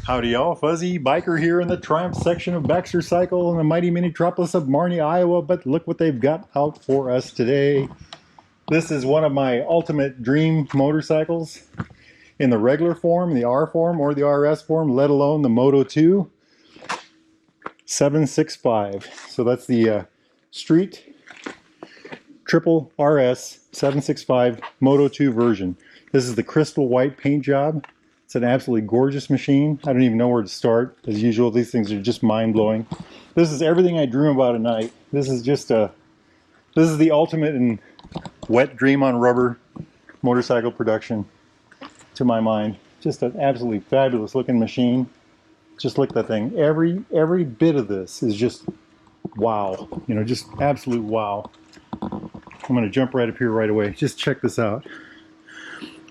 Howdy y'all, Fuzzy Biker here in the Triumph section of Baxter Cycle in the mighty metropolis of Marnie, Iowa, but look what they've got out for us today. This is one of my ultimate dream motorcycles in the regular form, the R form, or the RS form, let alone the Moto2 765. So that's the Street Triple RS 765 Moto2 version. This is the crystal white paint job. It's an absolutely gorgeous machine. I don't even know where to start. As usual, these things are just mind-blowing. This is everything I dream about at night. This is just this is the ultimate and wet dream on rubber motorcycle production to my mind. Just an absolutely fabulous looking machine. Just look at that thing. Every bit of this is just wow. You know, just absolute wow. I'm gonna jump right up here right away. Just check this out.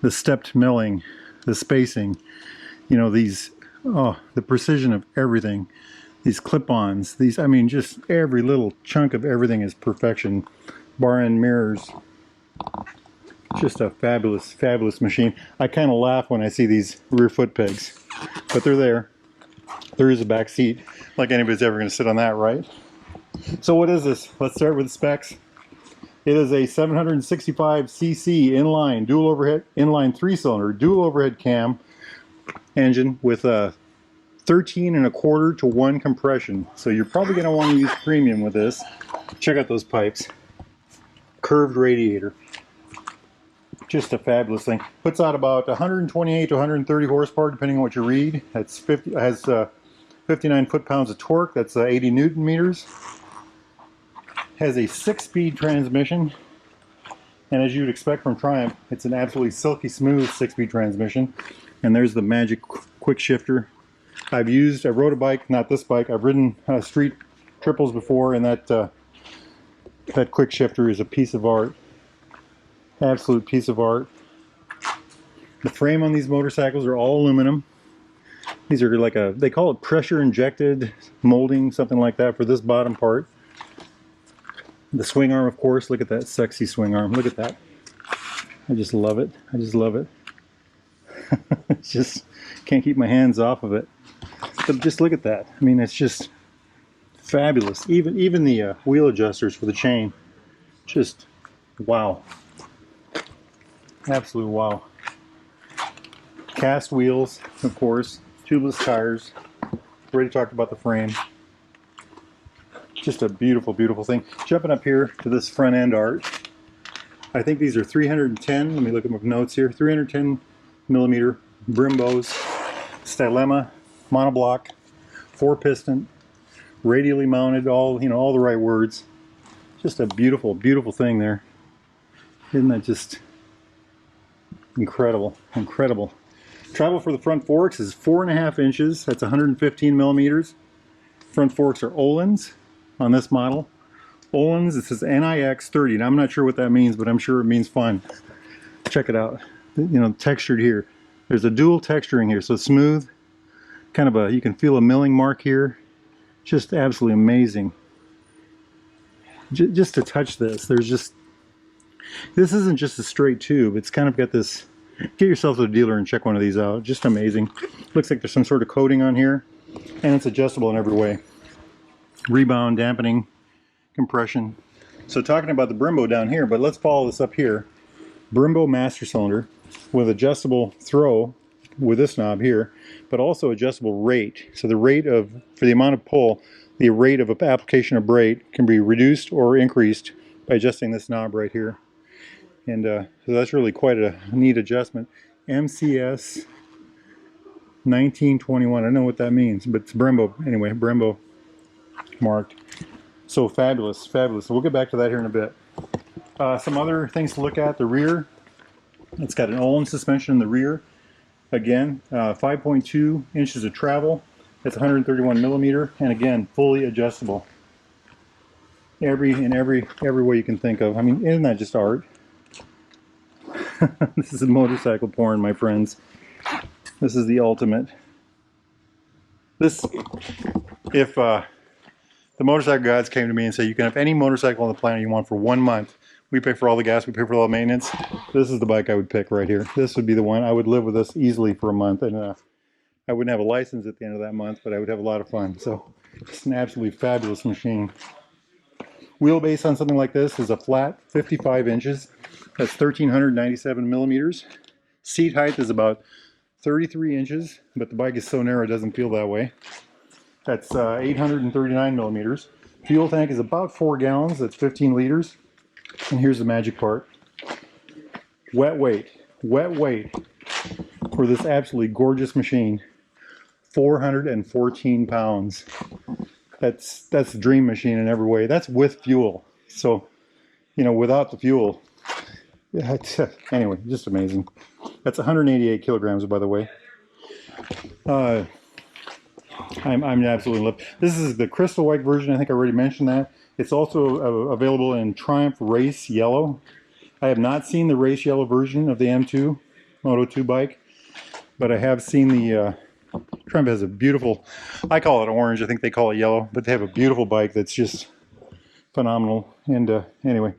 The stepped milling, the spacing, you know, these, oh, the precision of everything, these clip-ons, these, I mean, just every little chunk of everything is perfection. Bar end mirrors, just a fabulous, fabulous machine. I kind of laugh when I see these rear foot pegs, but they're there. There is a back seat, like anybody's ever going to sit on that, right? So what is this? Let's start with the specs. It is a 765cc inline dual overhead, inline 3-cylinder dual overhead cam engine with a 13.25 to 1 compression. So you're probably going to want to use premium with this. Check out those pipes. Curved radiator. Just a fabulous thing. Puts out about 128 to 130 horsepower depending on what you read. That's 50. Has 59 foot-pounds of torque. That's 80 Newton meters. Has a 6-speed transmission, and as you'd expect from Triumph, it's an absolutely silky smooth 6-speed transmission. And there's the magic quick shifter. I rode a bike, not this bike, I've ridden street triples before, and that quick shifter is a piece of art. Absolute piece of art. The frame on these motorcycles are all aluminum. These are like they call it pressure injected molding, something like that, for this bottom part. The swing arm, of course, look at that sexy swing arm. Look at that. I just love it. I just love it. It's just, can't keep my hands off of it. But just look at that. I mean, it's just fabulous. Even the wheel adjusters for the chain. Just wow. Absolute wow. Cast wheels, of course. Tubeless tires. Already talked about the frame. Just a beautiful, beautiful thing. Jumping up here to this front end art. I think these are 310, let me look at my notes here, 310 millimeter Brimbos, Stylema, monoblock, 4-piston, radially mounted, all, you know, all the right words. Just a beautiful, beautiful thing there. Isn't that just incredible, incredible. Travel for the front forks is 4.5 inches, that's 115 millimeters. Front forks are Öhlins. On this model. Öhlins, it says NIX 30. Now I'm not sure what that means, but I'm sure it means fun. Check it out. You know, textured here. There's a dual texturing here, so smooth. Kind of you can feel a milling mark here. Just absolutely amazing. Just to touch this, this isn't just a straight tube. It's kind of got this, get yourself to the dealer and check one of these out. Just amazing. Looks like there's some sort of coating on here, and it's adjustable in every way. Rebound, dampening, compression. So talking about the Brembo down here, but let's follow this up here. Brembo master cylinder with adjustable throw with this knob here, but also adjustable rate. So the rate of, for the amount of pull, the rate of application of brake can be reduced or increased by adjusting this knob right here. And so that's really quite a neat adjustment. MCS 1921, I don't know what that means, but it's Brembo, anyway, Brembo marked. So fabulous, fabulous. So we'll get back to that here in a bit. Some other things to look at. The rear, it's got an Öhlins suspension in the rear. Again, 5.2 inches of travel. That's 131 millimeter, and again, fully adjustable. Every way you can think of. I mean, isn't that just art? This is motorcycle porn, my friends. This is the ultimate. This, if the motorcycle gods came to me and said, you can have any motorcycle on the planet you want for 1 month. We pay for all the gas, we pay for all the maintenance. This is the bike I would pick right here. This would be the one. I would live with this easily for a month. And I wouldn't have a license at the end of that month, but I would have a lot of fun. So it's an absolutely fabulous machine. Wheelbase on something like this is a flat 55 inches. That's 1,397 millimeters. Seat height is about 33 inches, but the bike is so narrow it doesn't feel that way. That's 839 millimeters. Fuel tank is about 4 gallons. That's 15 liters. And here's the magic part. Wet weight for this absolutely gorgeous machine. 414 pounds. That's a dream machine in every way. That's with fuel. So, you know, without the fuel, yeah, anyway, just amazing. That's 188 kilograms, by the way. I'm absolutely in love. This is the crystal white version. I think I already mentioned that. It's also available in Triumph Race Yellow. I have not seen the Race Yellow version of the M2 Moto2 bike, but I have seen the Triumph has a beautiful, I call it orange, I think they call it yellow, but they have a beautiful bike that's just phenomenal. And anyway,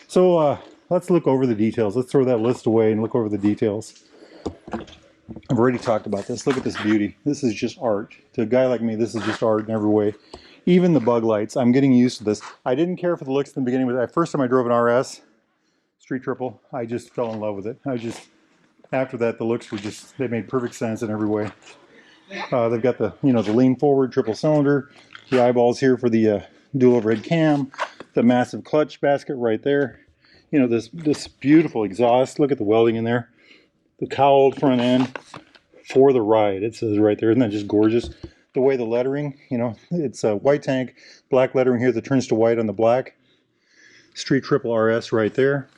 so let's look over the details. Let's throw that list away and look over the details. I've already talked about this. Look at this beauty. This is just art. To a guy like me, this is just art in every way. Even the bug lights, I'm getting used to this. I didn't care for the looks in the beginning, but the first time I drove an RS, Street Triple, I just fell in love with it. After that, the looks were just, they made perfect sense in every way. They've got the, you know, the lean forward triple cylinder, the eyeballs here for the dual overhead cam, the massive clutch basket right there. You know, this beautiful exhaust. Look at the welding in there. The cowled front end for the ride. It says right there. Isn't that just gorgeous? The way the lettering, you know, it's a white tank, black lettering here that turns to white on the black. Street Triple RS right there.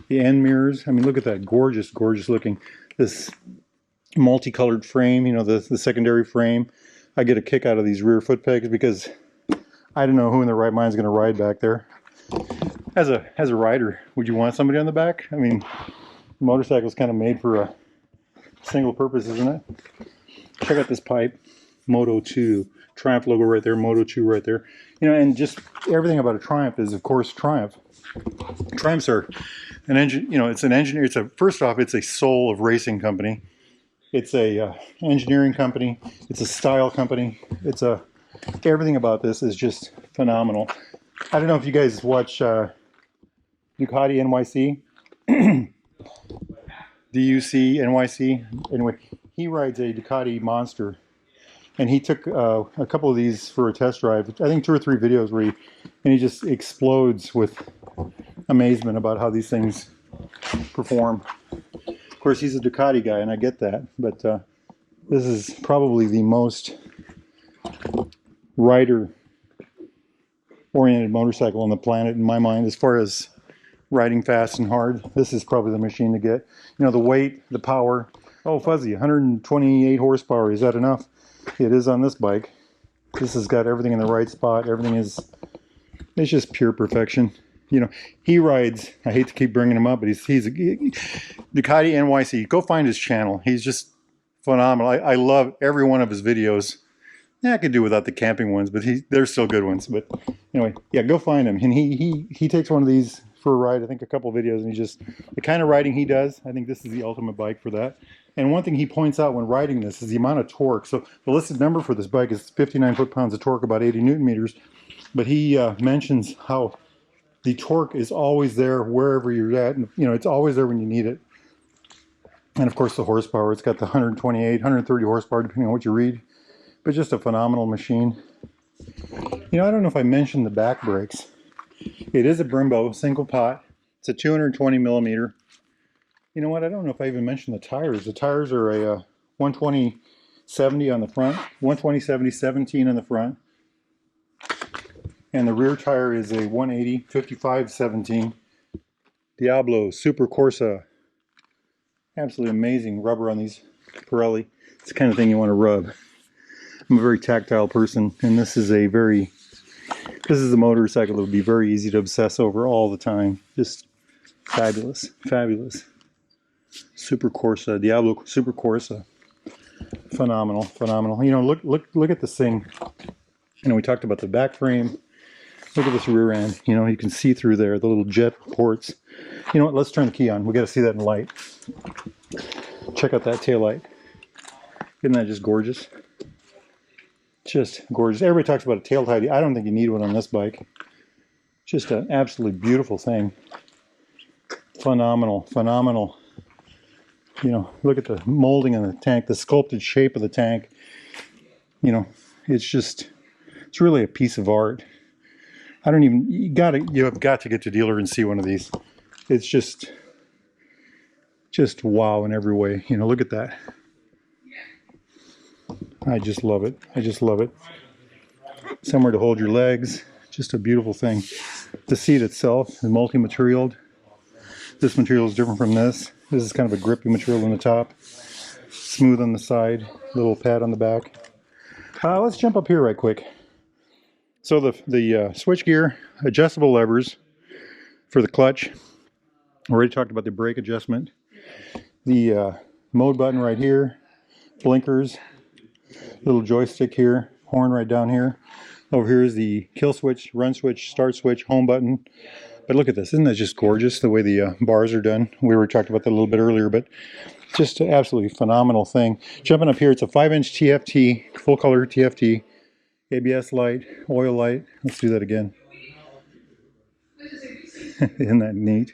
The end mirrors. I mean, look at that. Gorgeous, gorgeous looking. This multicolored frame, you know, the secondary frame. I get a kick out of these rear foot pegs because I don't know who in their right mind is going to ride back there. As a rider, would you want somebody on the back? I mean, the motorcycle's kind of made for a single purpose, isn't it? Check out this pipe. Moto2. Triumph logo right there. Moto2 right there. You know, and just everything about a Triumph is, of course, Triumph. Triumphs are an engine, you know, it's an engineer. First off, it's a soul of racing company. It's a engineering company. It's a style company. Everything about this is just phenomenal. I don't know if you guys watch Ducati NYC. DUC NYC. Anyway, he rides a Ducati Monster. And he took a couple of these for a test drive. I think 2 or 3 videos where he just explodes with amazement about how these things perform. Of course, he's a Ducati guy, and I get that. But this is probably the most rider-oriented motorcycle on the planet, in my mind, as far as riding fast and hard. This is probably the machine to get. You know, the weight, the power. Oh, fuzzy, 128 horsepower. Is that enough? It is on this bike. This has got everything in the right spot. It's just pure perfection. You know, he rides, I hate to keep bringing him up, but he's Ducati NYC. Go find his channel. He's just phenomenal. I love every one of his videos. Yeah, I could do without the camping ones, but they're still good ones. But anyway, yeah, go find him. And he takes one of these for a ride, I think a couple of videos, and the kind of riding he does, I think this is the ultimate bike for that. And one thing he points out when riding this is the amount of torque. So the listed number for this bike is 59 foot-pounds of torque, about 80 newton meters. But he mentions how the torque is always there wherever you're at. And, you know, it's always there when you need it. And of course the horsepower, it's got the 128, 130 horsepower, depending on what you read. But just a phenomenal machine. You know, I don't know if I mentioned the back brakes. It is a Brembo single pot. It's a 220 millimeter. You know what? I don't know if I even mentioned the tires. The tires are a 120/70 on the front, 120/70/17 on the front, and the rear tire is a 180/55/17 Diablo Super Corsa. Absolutely amazing rubber on these Pirelli. It's the kind of thing you want to rub. I'm a very tactile person, and this is a motorcycle that would be very easy to obsess over all the time. Just fabulous, fabulous. Super Corsa, Diablo Super Corsa. Phenomenal, phenomenal. You know, look at this thing. You know, we talked about the back frame. Look at this rear end. You know, you can see through there, the little jet ports. You know what, let's turn the key on. We got to see that in light. Check out that taillight. Isn't that just gorgeous? Just gorgeous. Everybody talks about a tail tidy. I don't think you need one on this bike. Just an absolutely beautiful thing. Phenomenal, phenomenal. You know, look at the molding in the tank, the sculpted shape of the tank. You know, it's really a piece of art. You have got to get to dealer and see one of these. It's just wow in every way. You know, look at that. I just love it. I just love it. Somewhere to hold your legs. Just a beautiful thing. The seat itself is multi-materialed. This material is different from this. This is kind of a grippy material on the top. Smooth on the side. Little pad on the back. Let's jump up here right quick. So the switch gear, adjustable levers for the clutch. Already talked about the brake adjustment. The mode button right here. Blinkers. Little joystick here. Horn right down here. Over here is the kill switch, run switch, start switch, home button. But look at this. Isn't that just gorgeous the way the bars are done? We were talking about that a little bit earlier, but just an absolutely phenomenal thing. Jumping up here, it's a 5-inch TFT, full color TFT. ABS light, oil light. Let's do that again. Isn't that neat?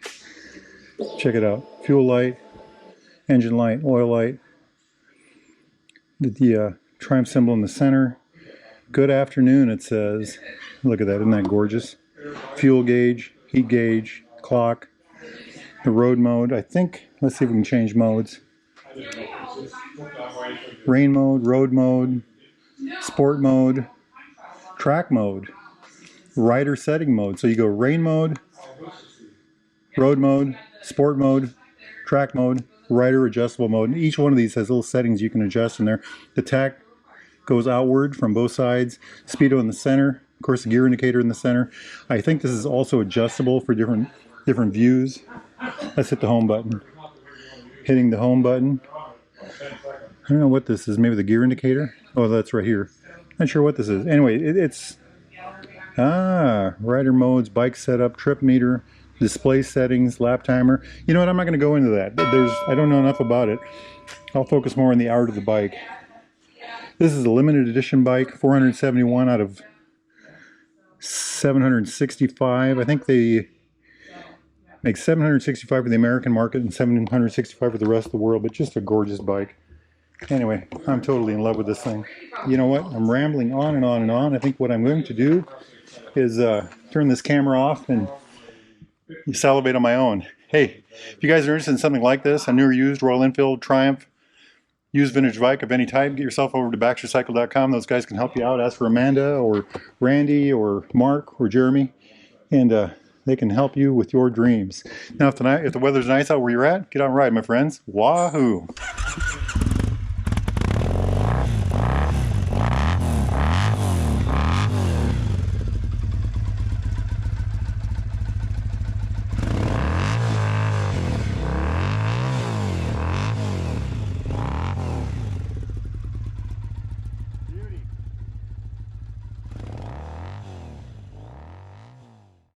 Check it out. Fuel light, engine light, oil light. The Triumph symbol in the center. Good afternoon, it says. Look at that, isn't that gorgeous? Fuel gauge, heat gauge, clock, the road mode. I think, let's see if we can change modes. Rain mode, road mode, sport mode, track mode, rider setting mode. So you go rain mode, road mode, sport mode, track mode, rider adjustable mode. And each one of these has little settings you can adjust in there. The tack goes outward from both sides. Speedo in the center. Of course, the gear indicator in the center. I think this is also adjustable for different views. Let's hit the home button. Hitting the home button. I don't know what this is. Maybe the gear indicator? Oh, that's right here. Not sure what this is. Anyway, it's rider modes, bike setup, trip meter, display settings, lap timer. You know what? I'm not going to go into that. I don't know enough about it. I'll focus more on the art of the bike. This is a limited edition bike, 471 out of 765. I think they make 765 for the American market and 765 for the rest of the world, but just a gorgeous bike. Anyway, I'm totally in love with this thing. You know what? I'm rambling on and on and on. I think what I'm going to do is turn this camera off and salivate on my own. Hey, if you guys are interested in something like this, a new or used Royal Enfield, Triumph, used vintage bike of any type, get yourself over to BaxterCycle.com. Those guys can help you out. Ask for Amanda or Randy or Mark or Jeremy, and they can help you with your dreams. Now, if the weather's nice out where you're at, get out and ride, my friends. Wahoo!